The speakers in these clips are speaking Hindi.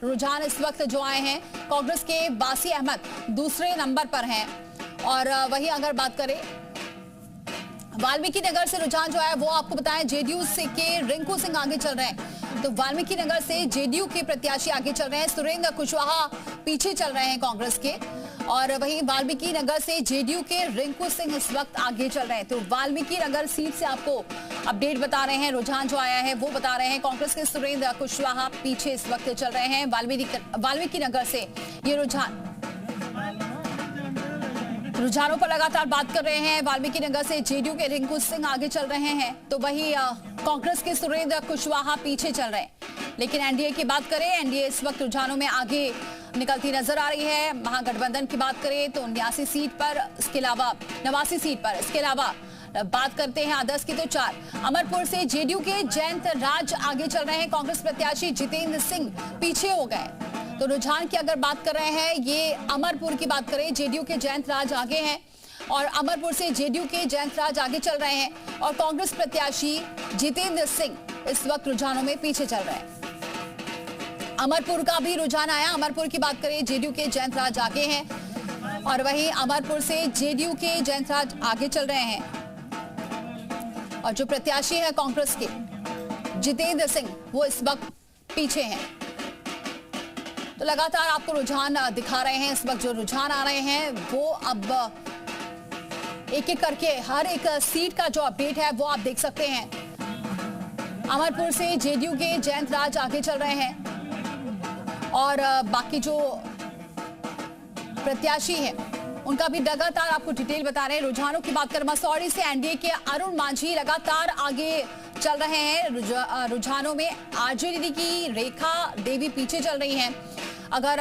रुझान इस वक्त जो आए हैं, कांग्रेस के बासी अहमद दूसरे नंबर पर हैं और वहीं अगर बात करें वाल्मीकि नगर से रुझान जो है वो आपको बताएं जेडीयू से के रिंकू सिंह आगे चल रहे हैं। तो वाल्मीकि नगर से जेडीयू के प्रत्याशी आगे चल रहे हैं, सुरेंद्र कुशवाहा पीछे चल रहे हैं कांग्रेस के, और वहीं वाल्मीकि नगर से जेडीयू के रिंकू सिंह इस वक्त आगे चल रहे हैं। तो वाल्मीकि नगर सीट से आपको अपडेट बता रहे हैं, रुझान जो आया है वो बता रहे हैं, कांग्रेस के सुरेंद्र कुशवाहा पीछे इस वक्त चल रहे हैं वाल्मीकि नगर से। ये रुझानों पर लगातार बात कर रहे हैं। वाल्मीकि नगर से जेडीयू के रिंकू सिंह आगे चल रहे हैं, तो वही कांग्रेस के सुरेंद्र कुशवाहा पीछे चल रहे हैं। लेकिन एनडीए की बात करें, एनडीए इस वक्त रुझानों में आगे निकलती नजर आ रही है। महागठबंधन की बात करें तो 89 सीट पर, इसके अलावा 89 सीट पर, इसके अलावा बात करते हैं आदर्श की तो 4। अमरपुर से जेडीयू के जयंत राज आगे चल रहे हैं, कांग्रेस प्रत्याशी जितेंद्र सिंह पीछे हो गए। तो रुझान की अगर बात कर रहे हैं, ये अमरपुर की बात करें, जेडीयू के जयंत राज आगे हैं और अमरपुर से जेडीयू के जयंत राज आगे चल रहे हैं और कांग्रेस प्रत्याशी जितेंद्र सिंह इस वक्त रुझानों में पीछे चल रहे हैं। अमरपुर का भी रुझान आया, अमरपुर की बात करें जेडीयू के जयंत राज आगे हैं और वहीं अमरपुर से जेडीयू के जयंत राज आगे चल रहे हैं और जो प्रत्याशी है कांग्रेस के जितेंद्र सिंह वो इस वक्त पीछे हैं। तो लगातार आपको रुझान दिखा रहे हैं। इस वक्त जो रुझान आ रहे हैं वो अब एक एक करके हर एक सीट का जो अपडेट है वो आप देख सकते हैं। अमरपुर से जेडीयू के जयंत राज आगे चल रहे हैं और बाकी जो प्रत्याशी हैं उनका भी लगातार आपको डिटेल बता रहे हैं। रुझानों की बात करें, मसौड़ी से एनडीए के अरुण मांझी लगातार आगे चल रहे हैं। रुझानों में आरजेडी की रेखा देवी पीछे चल रही हैं। अगर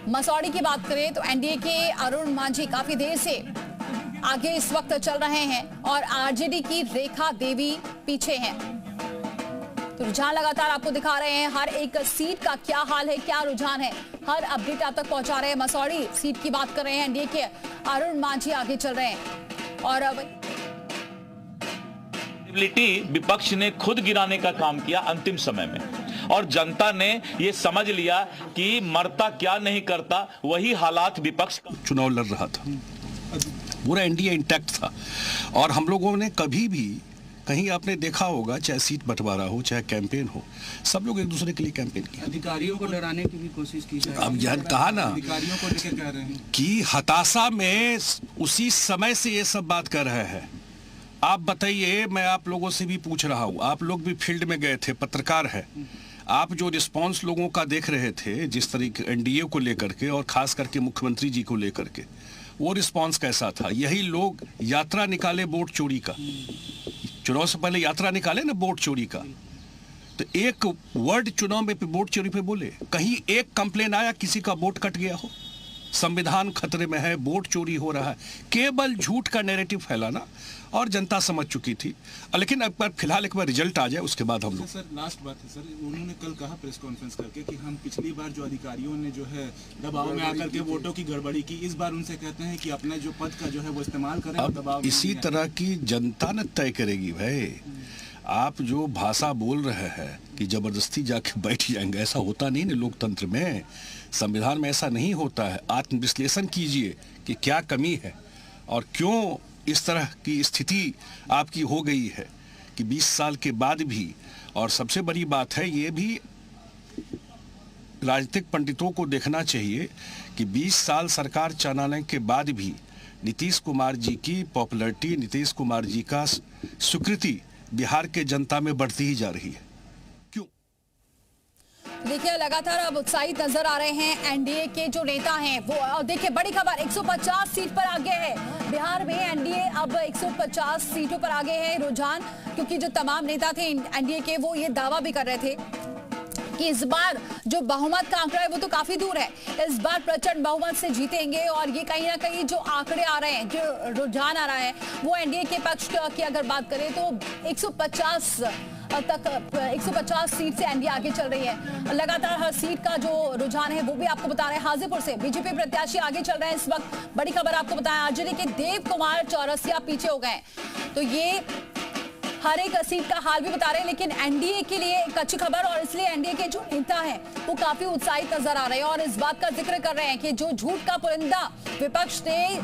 मसौड़ी की बात करें तो एनडीए के अरुण मांझी काफी देर से आगे इस वक्त चल रहे हैं और आरजेडी की रेखा देवी पीछे हैं। तो रुझान लगातार आपको दिखा रहे हैं, हर एक सीट का क्या हाल है, क्या रुझान है, हर अपडेट आप तक पहुंचा रहे हैं। मसौड़ी सीट की बात कर रहे हैं, एनडीए के अरुण मांझी आगे चल रहे हैं और विपक्ष ने खुद गिराने का काम किया अंतिम समय में और जनता ने ये समझ लिया कि मरता क्या नहीं करता, वही हालात विपक्ष चुनाव लड़ रहा था, पूरा एनडीए इंटैक्ट था और हम लोगों ने कभी भी कहीं आपने देखा होगा, चाहे सीट बंटवारा हो चाहे कैंपेन हो, सब लोग एक दूसरे के लिए कैंपेन किया। अधिकारियों को डराने की भी कोशिश की जाए। अब यह कहा ना अधिकारियों को लेकर कह रहे हैं कि हताशा में उसी समय से ये सब बात कर रहे हैं। आप बताइए, मैं आप लोगों से भी पूछ रहा हूँ, आप लोग भी फील्ड में गए थे, पत्रकार है, आप जो रिस्पांस लोगों का देख रहे थे जिस तरीके एनडीए को लेकर के और खास करके मुख्यमंत्री जी को लेकर के, वो रिस्पांस कैसा था? यही लोग यात्रा निकाले वोट चोरी का, चुनाव से पहले यात्रा निकाले ना वोट चोरी का, तो एक वर्ड चुनाव में वोट चोरी पे बोले, कहीं एक कंप्लेन आया किसी का वोट कट गया हो, संविधान खतरे में है, वोट चोरी हो रहा है, केवल झूठ का नैरेटिव फैलाना और जनता समझ चुकी थी। लेकिन अब फिलहाल एक बार रिजल्ट आ जाए उसके बाद हम लोग। सर लास्ट बात है सर, उन्होंने कल कहा प्रेस कॉन्फ्रेंस करके कि हम पिछली बार जो अधिकारियों ने जो है दबाव में आकर के वोटों की गड़बड़ी की, इस बार उनसे कहते हैं कि अपने जो पद का जो है वो इस्तेमाल करें। अब दबाव इसी तरह की जनता न तय करेगी भाई। आप जो भाषा बोल रहे हैं कि जबरदस्ती जाके बैठ जाएंगे, ऐसा होता नहीं ना लोकतंत्र में, संविधान में ऐसा नहीं होता है। आत्मविश्लेषण कीजिए कि क्या कमी है और क्यों इस तरह की स्थिति आपकी हो गई है कि 20 साल के बाद भी। और सबसे बड़ी बात है, ये भी राजनीतिक पंडितों को देखना चाहिए कि 20 साल सरकार चलाने के बाद भी नीतीश कुमार जी की पॉपुलैरिटी, नीतीश कुमार जी का स्वीकृति बिहार के जनता में बढ़ती ही जा रही है। क्यों? देखिए लगातार अब उत्साहित नजर आ रहे हैं एनडीए के जो नेता हैं वो। देखिए बड़ी खबर, 150 सीट पर आगे है बिहार में एनडीए, अब 150 सीटों पर आगे है रुझान, क्योंकि जो तमाम नेता थे एनडीए के वो ये दावा भी कर रहे थे कि इस बार जो बहुमत का आंकड़ा है वो तो काफी दूर है, इस बार प्रचंड बहुमत से जीतेंगे। और ये कहीं ना कहीं जो आंकड़े आ रहे हैं, जो रुझान आ रहा है, वो एनडीए के पक्ष की अगर बात करें तो 150 तक 150 सीट से एनडीए आगे चल रही है। लगातार हर सीट का जो रुझान है वो भी आपको बता रहे हैं। हाजीपुर से बीजेपी प्रत्याशी आगे चल रहे हैं इस वक्त। बड़ी खबर आपको बताएं, आरजेडी के देव कुमार चौरसिया पीछे हो गए। तो ये हर एक सीट का हाल भी बता रहे हैं, लेकिन एनडीए के लिए एक अच्छी खबर, और इसलिए एनडीए के जो नेता हैं वो काफी उत्साहित नजर आ रहे हैं और इस बात का जिक्र कर रहे हैं कि जो झूठ का पुरिंदा विपक्ष ने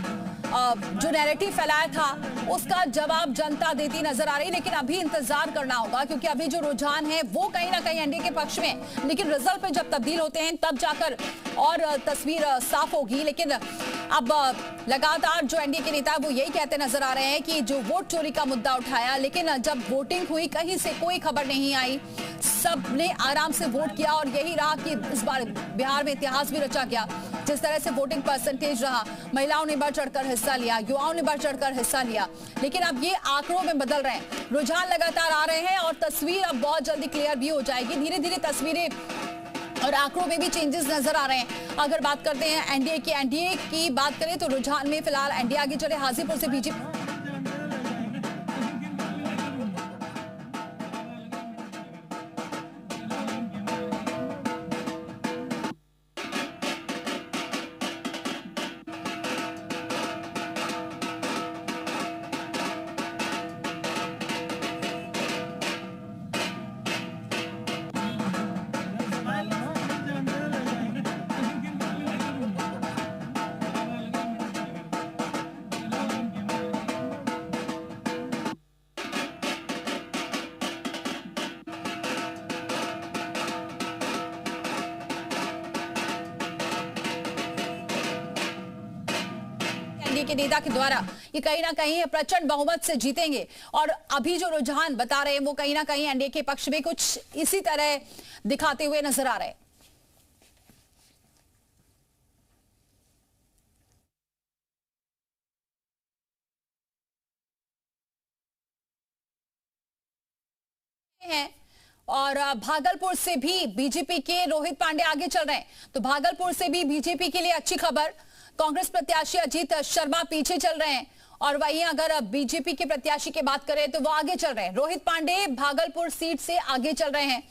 जो नैरेटिव फैलाया था उसका जवाब जनता देती नजर आ रही है। लेकिन अभी इंतजार करना होगा, क्योंकि अभी जो रुझान है वो कहीं ना कहीं एनडीए के पक्ष में, लेकिन रिजल्ट पे जब तब्दील होते हैं तब जाकर और तस्वीर साफ होगी। लेकिन अब लगातार जो एनडीए के नेता वो यही कहते नजर आ रहे हैं कि जो वोट चोरी का मुद्दा उठाया, लेकिन जब वोटिंग हुई कहीं से कोई खबर नहीं आई, सबने आराम से वोट किया और यही रहा कि इस बार बिहार में इतिहास भी रचा गया। जिस तरह से वोटिंग परसेंटेज रहा, महिलाओं ने बढ़ चढ़कर हिस्सा लिया, युवाओं ने बढ़ चढ़कर हिस्सा लिया, लेकिन अब ये आंकड़ों में बदल रहे हैं, रुझान लगातार आ रहे हैं और तस्वीर अब बहुत जल्दी क्लियर भी हो जाएगी। धीरे धीरे तस्वीरें और आंकड़ों में भी चेंजेस नजर आ रहे हैं। अगर बात करते हैं एनडीए की बात करें तो रुझान में फिलहाल एनडीए आगे चले। हाजीपुर से बीजेपी के नेता के द्वारा ये कहीं ना कहीं प्रचंड बहुमत से जीतेंगे, और अभी जो रुझान बता रहे हैं वो कहीं ना कहीं एनडीए के पक्ष में कुछ इसी तरह दिखाते हुए नजर आ रहे हैं। और भागलपुर से भी बीजेपी के रोहित पांडे आगे चल रहे हैं, तो भागलपुर से भी बीजेपी के लिए अच्छी खबर। कांग्रेस प्रत्याशी अजीत शर्मा पीछे चल रहे हैं, और वहीं अगर बीजेपी के प्रत्याशी की बात करें तो वो आगे चल रहे हैं। रोहित पांडे भागलपुर सीट से आगे चल रहे हैं,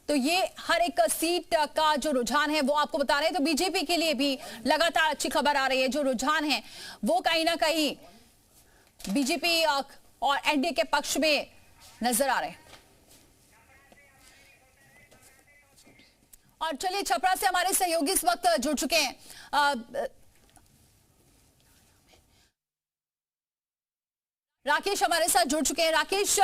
तो ये हर एक सीट का जो रुझान है वो आपको बता रहे हैं। तो बीजेपी के लिए भी लगातार अच्छी खबर आ रही है, जो रुझान है वो कहीं ना कहीं बीजेपी और एनडीए के पक्ष में नजर आ रहे हैं। और चलिए, छपरा से हमारे सहयोगी इस वक्त जुड़ चुके हैं। राकेश हमारे साथ जुड़ चुके हैं। राकेश,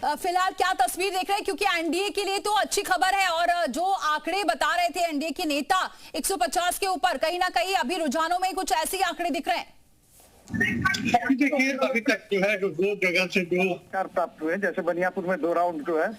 फिलहाल क्या तस्वीर देख रहे हैं, क्योंकि एनडीए के लिए तो अच्छी खबर है, और जो आंकड़े बता रहे थे एनडीए के नेता 150 के ऊपर, कहीं ना कहीं अभी रुझानों में कुछ ऐसे ही आंकड़े दिख रहे हैं। देखिए, अभी तक जो है 2 जगह से 2 अधिकार प्राप्त हुए, जैसे बनियापुर में 2 राउंड जो है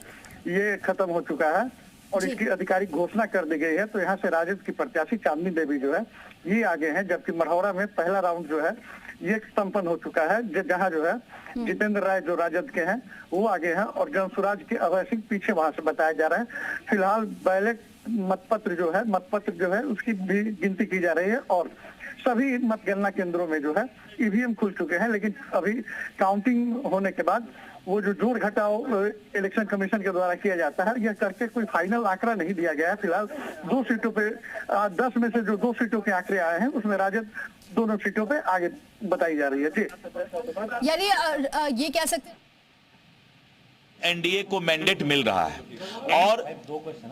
ये खत्म हो चुका है और इसकी आधिकारिक घोषणा कर दी गई है। तो यहाँ से राजद की प्रत्याशी चांदनी देवी जो है ये आगे हैं, जबकि मढ़ौरा में पहला राउंड जो है ये संपन्न हो चुका है, जहाँ जो है जितेंद्र राय जो राजद के हैं वो आगे हैं और जनसुराज के अभय सिंह पीछे वहां से बताया जा रहा है। फिलहाल बैलेट मतपत्र जो है उसकी भी गिनती की जा रही है और सभी मतगणना केंद्रों में जो है ईवीएम खुल चुके हैं, लेकिन अभी काउंटिंग होने के बाद वो जो जोड़ घटाव इलेक्शन कमीशन के द्वारा किया जाता है, यह करके कोई फाइनल आंकड़ा नहीं दिया गया है। फिलहाल 2 सीटों पे 10 में से जो 2 सीटों के आंकड़े आए हैं उसमें राजद दोनों सीटों पे आगे बताई जा रही है। जी, यानी ये कह सकते हैं एनडीए को मैंडेट मिल रहा है और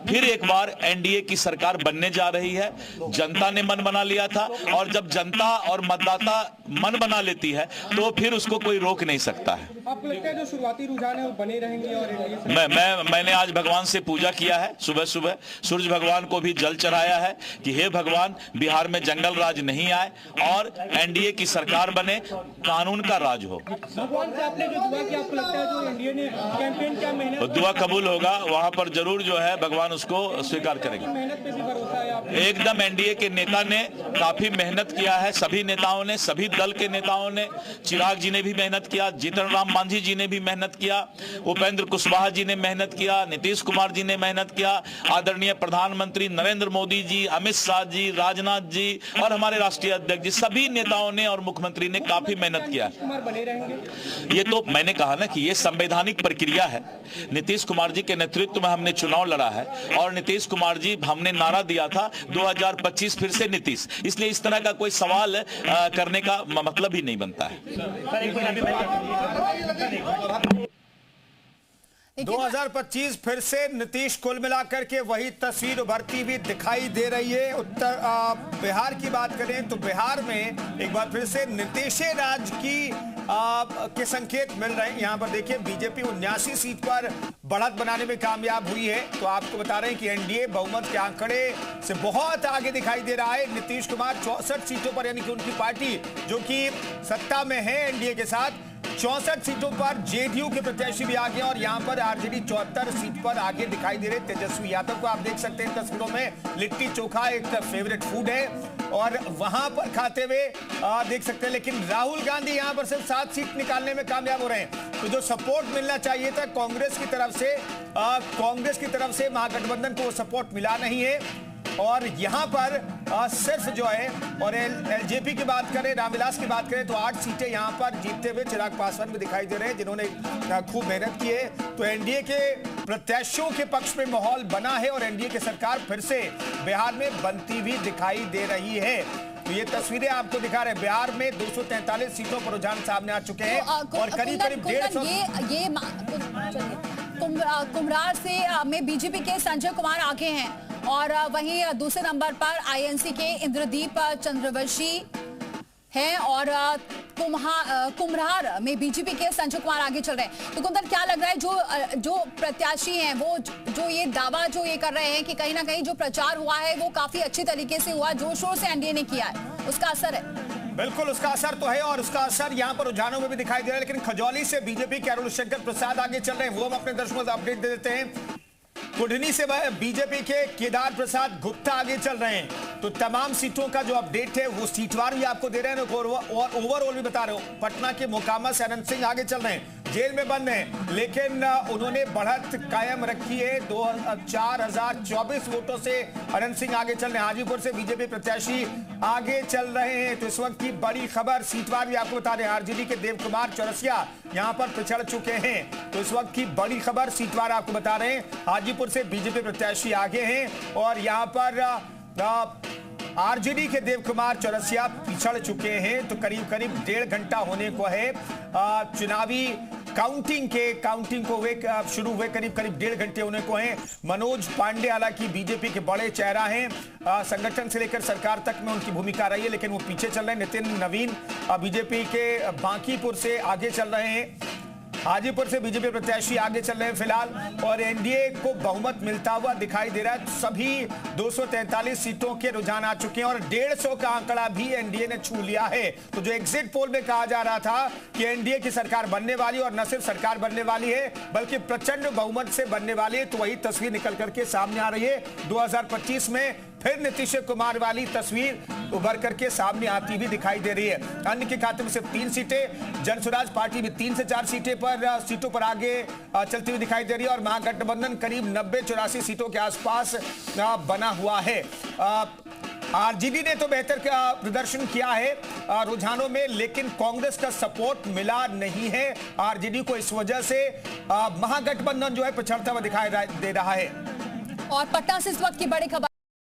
फिर एक बार एनडीए की सरकार बनने जा रही है। जनता ने मन बना लिया था और जब जनता और मतदाता मन बना लेती है तो फिर उसको कोई रोक नहीं सकता है। आपको लगता है जो शुरुआती रुझान है वो बने रहेंगे? और मैंने आज भगवान से पूजा किया है, सुबह सुबह सूरज भगवान को भी जल चढ़ाया है कि हे भगवान, बिहार में जंगल राज नहीं आए और एनडीए की सरकार बने, कानून का राज हो। भगवान से आपने जो दुआ की, आपको लगता है जो एनडीए ने कैंपेन क्या मेहनत, दुआ कबूल होगा, वहां पर जरूर जो है भगवान उसको स्वीकार करेंगे। मेहनत पे भी भरोसा है आपको? एकदम एनडीए के नेता ने काफी मेहनत किया है, सभी नेताओं ने, सभी दल के नेताओं ने, चिराग जी ने भी मेहनत किया, जीतन राम मांझी जी ने भी मेहनत किया, उपेंद्र कुशवाहा जी ने मेहनत किया, नीतीश कुमार जी ने मेहनत किया, आदरणीय प्रधानमंत्री नरेंद्र मोदी जी, अमित शाह जी, राजनाथ जी और हमारे राष्ट्रीय अध्यक्ष जी, सभी नेताओं ने और मुख्यमंत्री ने काफी मेहनत किया। बने रहेंगे? ये तो मैंने कहा ना कि ये संवैधानिक प्रक्रिया है। नीतीश कुमार जी के नेतृत्व में हमने चुनाव लड़ा है और नीतीश कुमार जी, हमने नारा दिया था 2025 फिर से नीतीश, इसलिए इस तरह का कोई सवाल करने का मतलब ही नहीं बनता है। देखिए, 2025 फिर से नीतीश कुल मिलाकर के वही तस्वीर उभरती हुई दिखाई दे रही है। बिहार की बात करें तो बिहार में एक बार फिर से नीतीश राज के संकेत मिल रहे हैं। यहाँ पर देखिए बीजेपी 79 सीट पर बढ़त बनाने में कामयाब हुई है। तो आपको बता रहे हैं कि एनडीए बहुमत के आंकड़े से बहुत आगे दिखाई दे रहा है। नीतीश कुमार 64 सीटों पर, यानी कि उनकी पार्टी जो कि सत्ता में है एनडीए के साथ, 64 सीटों पर जेडीयू के प्रत्याशी भी आगे और यहां पर आरजेडी 74 सीट पर आगे दिखाई दे रहे। तेजस्वी यादव को आप देख सकते हैं तस्वीरों में, लिट्टी चोखा एक फेवरेट फूड है और वहां पर खाते हुए देख सकते हैं। लेकिन राहुल गांधी यहां पर सिर्फ 7 सीट निकालने में कामयाब हो रहे हैं। तो जो सपोर्ट मिलना चाहिए था कांग्रेस की तरफ से महागठबंधन को सपोर्ट मिला नहीं है। और यहां पर सिर्फ जो है, और एलजेपी की बात करें, रामविलास की बात करें तो 8 सीटें यहां पर जीतते हुए चिराग पासवान भी दिखाई दे रहे हैं, जिन्होंने खूब मेहनत की है। तो एनडीए के प्रत्याशियों के पक्ष में माहौल बना है और एनडीए की सरकार फिर से बिहार में बनती हुई दिखाई दे रही है। तो ये तस्वीरें आपको दिखा रहे हैं। बिहार में 243 सीटों पर रुझान सामने आ चुके हैं और करीब 150 कुम्हरार से में बीजेपी के संजय कुमार आगे हैं और वहीं दूसरे नंबर पर आईएनसी के इंद्रदीप चंद्रवंशी हैं और कुम्हरार में बीजेपी के संजय कुमार आगे चल रहे हैं। तो कुंदन, क्या लग रहा है जो प्रत्याशी हैं वो जो ये दावा जो ये कर रहे हैं कि कहीं ना कहीं जो प्रचार हुआ है वो काफी अच्छी तरीके से हुआ, जोर शोर से एनडीए ने किया है, उसका असर है? बिल्कुल उसका असर तो है और उसका असर यहां पर रुझानों में भी दिखाई दे रहा है। लेकिन खजौली से बीजेपी के अरुण शंकर प्रसाद आगे चल रहे हैं, वो हम अपने दर्शकों को अपडेट दे देते हैं। कुढ़नी से बीजेपी के केदार प्रसाद गुप्ता आगे चल रहे हैं। तो तमाम सीटों का जो अपडेट है वो सीटवार भी आपको दे रहे हैं और ओवरऑल भी बता रहे हो। पटना के मोकामा से अनंत सिंह आगे चल रहे हैं, जेल में बंद हैं, लेकिन उन्होंने बढ़त कायम रखी है। 4024 वोटों से अनंत सिंह आगे चल रहे हैं। हाजीपुर से बीजेपी प्रत्याशी आगे चल रहे हैं। तो इस वक्त की बड़ी खबर सीटवार भी आपको बता रहे हैं। आरजेडी के देव कुमार चौरसिया यहां पर पिछड़ चुके हैं। तो इस वक्त की बड़ी खबर सीटवार आपको बता रहे हैं। हाजीपुर से बीजेपी प्रत्याशी आगे हैं और यहां पर आरजेडी के देव कुमार चौरसिया पिछड़ चुके हैं। तो करीब 1.5 घंटा होने को है चुनावी काउंटिंग को शुरू हुए, करीब 1.5 घंटे होने को हैं। मनोज पांडे हालांकि बीजेपी के बड़े चेहरा हैं, संगठन से लेकर सरकार तक में उनकी भूमिका रही है, लेकिन वो पीछे चल रहे हैं। नितिन नवीन बीजेपी के बांकीपुर से आगे चल रहे हैं। हाजीपुर से बीजेपी प्रत्याशी आगे चल रहे हैं फिलहाल और एनडीए को बहुमत मिलता हुआ दिखाई दे रहा है। सभी 243 सीटों के रुझान आ चुके हैं और 150 का आंकड़ा भी एनडीए ने छू लिया है। तो जो एग्जिट पोल में कहा जा रहा था कि एनडीए की सरकार बनने वाली और न सिर्फ सरकार बनने वाली है बल्कि प्रचंड बहुमत से बनने वाली है, तो वही तस्वीर निकल करके सामने आ रही है। 2025 में फिर नीतीश कुमार वाली तस्वीर उभर करके सामने आती हुई दिखाई दे रही है। अन्य के खाते में सिर्फ 3 सीटें, जन स्वराज पार्टी भी 3 से 4 सीटों पर आगे चलती हुई दिखाई दे रही है और महागठबंधन करीब 90-84 सीटों के आसपास बना हुआ है। आरजेडी ने तो बेहतर प्रदर्शन किया है रुझानों में, लेकिन कांग्रेस का सपोर्ट मिला नहीं है आरजेडी को। इस वजह से महागठबंधन जो है पिछड़ता हुआ दिखाई दे रहा है। और पटना से इस वक्त की बड़ी खबर